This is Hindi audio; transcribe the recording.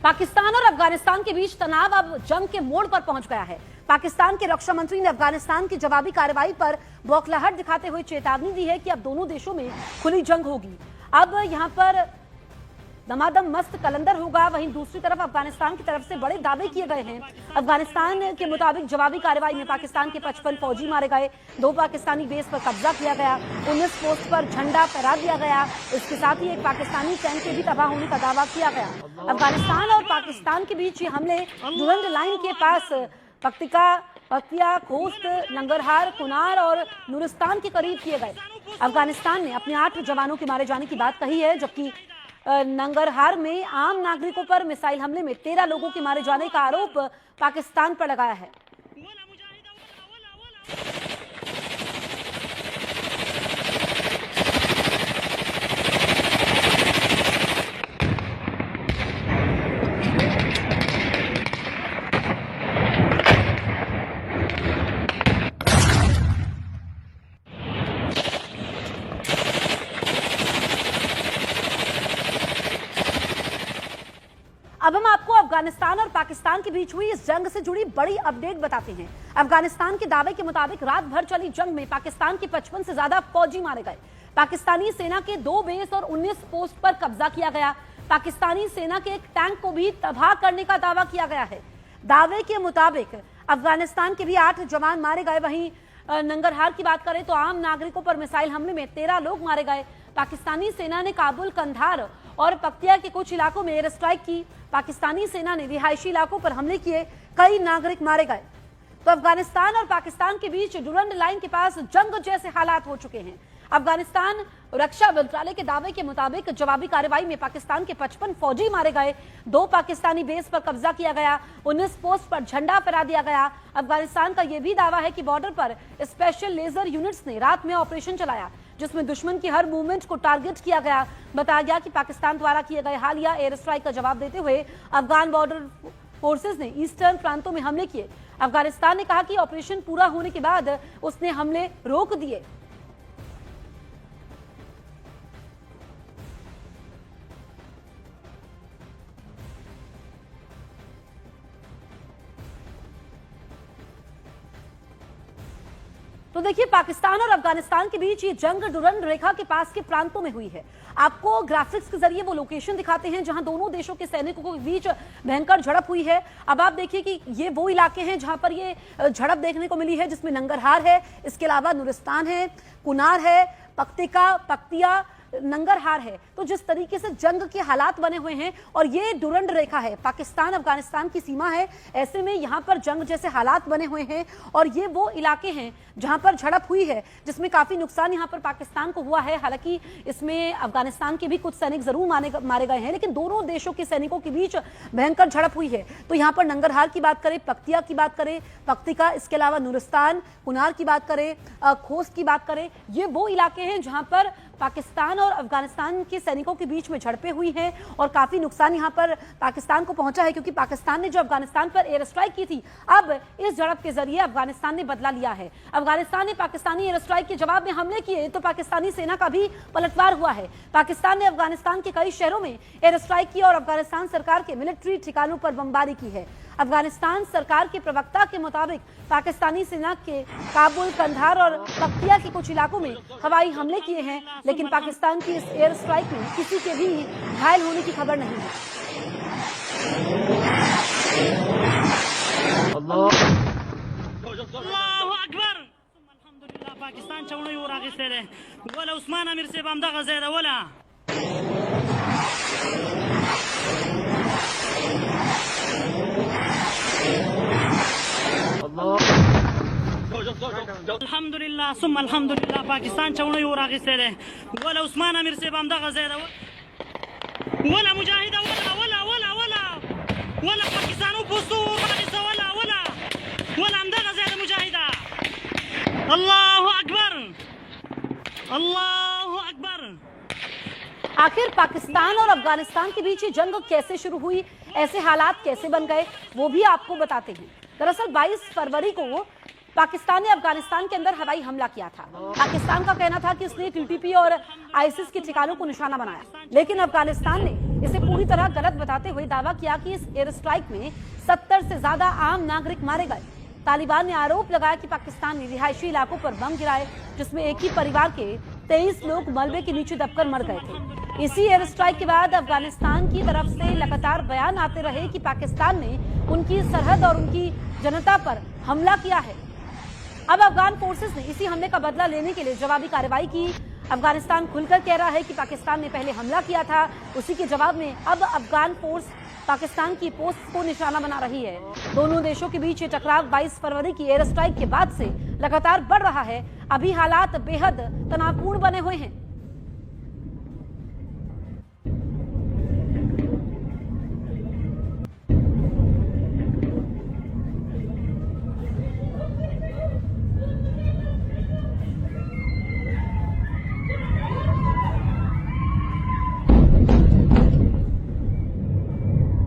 पाकिस्तान और अफगानिस्तान के बीच तनाव अब जंग के मोड़ पर पहुंच गया है। पाकिस्तान के रक्षा मंत्री ने अफगानिस्तान की जवाबी कार्रवाई पर बौखलाहट दिखाते हुए चेतावनी दी है कि अब दोनों देशों में खुली जंग होगी। अब यहां पर दमादम मस्त कलंदर होगा। वहीं दूसरी तरफ अफगानिस्तान की तरफ से बड़े दावे किए गए हैं। अफगानिस्तान के मुताबिक जवाबी कार्रवाई में पाकिस्तान के 55 फौजी मारे गए, 2 पाकिस्तानी बेस पर कब्जा किया गया, 19 पोस्ट पर झंडा फहरा दिया गया। इसके साथ ही एक पाकिस्तानी टैंक के भी तबाह होने का दावा किया गया। अफगानिस्तान और पाकिस्तान के बीच ये हमले डुरंड लाइन के पास पक्तिया, खोस्त, नंगरहार, कुनार और नूरिस्तान के करीब किए गए। अफगानिस्तान ने अपने 8 जवानों के मारे जाने की बात कही है, जबकि नंगरहार में आम नागरिकों पर मिसाइल हमले में 13 लोगों के मारे जाने का आरोप पाकिस्तान पर लगाया है। अब हम आपको अफगानिस्तान और पाकिस्तान के बीच हुई इस जंग से जुड़ी बड़ी अपडेट बताते हैं। अफगानिस्तान के दावे के मुताबिक रात भर चली जंग में पाकिस्तान के 55 से ज्यादा फौजी मारे गए। पाकिस्तानी सेना के 2 बेस और 19 पोस्ट पर कब्जा किया गया। पाकिस्तानी सेना के एक टैंक को भी तबाह करने का दावा किया गया है। दावे के मुताबिक अफगानिस्तान के भी 8 जवान मारे गए। वहीं नंगरहार की बात करें तो आम नागरिकों पर मिसाइल हमले में 13 लोग मारे गए। पाकिस्तानी सेना ने काबुल, कंधार और पक्तिया के कुछ इलाकों में एयर स्ट्राइक की। पाकिस्तानी सेना ने रिहायशी इलाकों पर हमले किए, कई नागरिक मारे गए। तो अफगानिस्तान और पाकिस्तान के बीच डुरंड लाइन के पास जंग जैसे हालात हो चुके हैं। अफगानिस्तान रक्षा मंत्रालय के दावे के मुताबिक जवाबी कार्रवाई में पाकिस्तान के 55 फौजी मारे गए, 2 पाकिस्तानी बेस पर कब्जा किया गया, 19 पोस्ट पर झंडा फहरा दिया गया। अफगानिस्तान का यह भी दावा है कि बॉर्डर पर स्पेशल लेजर यूनिट्स ने रात में ऑपरेशन चलाया, जिसमें दुश्मन की हर मूवमेंट को टारगेट किया गया। बताया गया कि पाकिस्तान द्वारा किए गए हालिया एयर स्ट्राइक का जवाब देते हुए अफगान बॉर्डर फोर्सेस ने ईस्टर्न प्रांतों में हमले किए। अफगानिस्तान ने कहा कि ऑपरेशन पूरा होने के बाद उसने हमले रोक दिए। तो देखिए, पाकिस्तान और अफगानिस्तान के बीच ये जंग डुरंड रेखा के पास के प्रांतों में हुई है। आपको ग्राफिक्स के जरिए वो लोकेशन दिखाते हैं जहां दोनों देशों के सैनिकों के बीच भयंकर झड़प हुई है। अब आप देखिए कि ये वो इलाके हैं जहां पर ये झड़प देखने को मिली है, जिसमें नंगरहार है, इसके अलावा नूरिस्तान है, कुनार है, पक्तिया, नंगरहार है। तो जिस तरीके से जंग के हालात बने हुए हैं और ये डुरंड रेखा है, पाकिस्तान अफगानिस्तान की सीमा है, ऐसे में यहां पर जंग जैसे हालात बने हुए हैं और ये वो इलाके हैं जहां पर झड़प हुई है, जिसमें काफी नुकसान यहां पर पाकिस्तान को हुआ है। हालांकि इसमें अफगानिस्तान के भी कुछ सैनिक जरूर मारे गए हैं, लेकिन दोनों देशों के सैनिकों के बीच भयंकर झड़प हुई है। तो यहां पर नंगरहार की बात करें, पक्तिया की बात करें, पक्तिका, इसके अलावा नूरिस्तान, कुनार की बात करें, खोस्त की बात करें, ये वो इलाके हैं जहां पर पाकिस्तान और अफगानिस्तान के सैनिकों के बीच में झड़पें हुई हैं और काफी नुकसान यहां पर पाकिस्तान को पहुंचा है, क्योंकि पाकिस्तान ने जो अफगानिस्तान पर एयर स्ट्राइक की थी, अब इस झड़प के जरिए अफगानिस्तान ने बदला लिया है। अफगानिस्तान ने पाकिस्तानी एयर स्ट्राइक के जवाब में हमले किए तो पाकिस्तानी सेना का भी पलटवार हुआ है। पाकिस्तान ने अफगानिस्तान के कई शहरों में एयर स्ट्राइक की और अफगानिस्तान सरकार के मिलिट्री ठिकानों पर बमबारी की है। अफगानिस्तान सरकार के प्रवक्ता के मुताबिक पाकिस्तानी सेना के काबुल, कंधार और पक्तिया के कुछ इलाकों में हवाई हमले किए हैं, लेकिन पाकिस्तान की इस एयर स्ट्राइक में किसी के भी घायल होने की खबर नहीं है। अल्लाह अकबर, अल्हम्दुलिल्लाह। पाकिस्तान चौने और आगे से रहे वला उस्मान अमीर से बमदा गज़ेदा वला अल्हम्दुलिल्लाह सुम अल्हम्दुलिल्लाह। पाकिस्तान चौने और आगे से रहे वला उस्मान अमीर से बमदा गज़ेदा वला मुजाहिदा वला पाकिस्तानों पोस्तों वला अमदा गज़ेदा मुजाहिदा। अल्लाह अकबर, अल्लाह अकबर। आखिर पाकिस्तान और अफगानिस्तान के बीच ये जंग कैसे शुरू हुई, ऐसे हालात कैसे बन गए, वो भी आपको बताते हैं। दरअसल 22 फरवरी को पाकिस्तान ने अफगानिस्तान के अंदर हवाई हमला किया था। पाकिस्तान का कहना था कि उसने टीटीपी और आईसिस के ठिकानों को निशाना बनाया, लेकिन अफगानिस्तान ने इसे पूरी तरह गलत बताते हुए दावा किया कि इस एयर स्ट्राइक में 70 से ज्यादा आम नागरिक मारे गए। तालिबान ने आरोप लगाया कि पाकिस्तान ने रिहायशी इलाकों पर बम गिराए, जिसमें एक ही परिवार के 23 लोग मलबे के नीचे दबकर मर गए थे। इसी एयर स्ट्राइक के बाद अफगानिस्तान की तरफ से लगातार बयान आते रहे कि पाकिस्तान ने उनकी सरहद और उनकी जनता पर हमला किया है। अब अफगान फोर्सेस ने इसी हमले का बदला लेने के लिए जवाबी कार्रवाई की। अफगानिस्तान खुलकर कह रहा है कि पाकिस्तान ने पहले हमला किया था, उसी के जवाब में अब अफगान फोर्स पाकिस्तान की पोस्ट को निशाना बना रही है। दोनों देशों के बीच ये टकराव 22 फरवरी की एयर स्ट्राइक के बाद से लगातार बढ़ रहा है। अभी हालात बेहद तनावपूर्ण बने हुए हैं।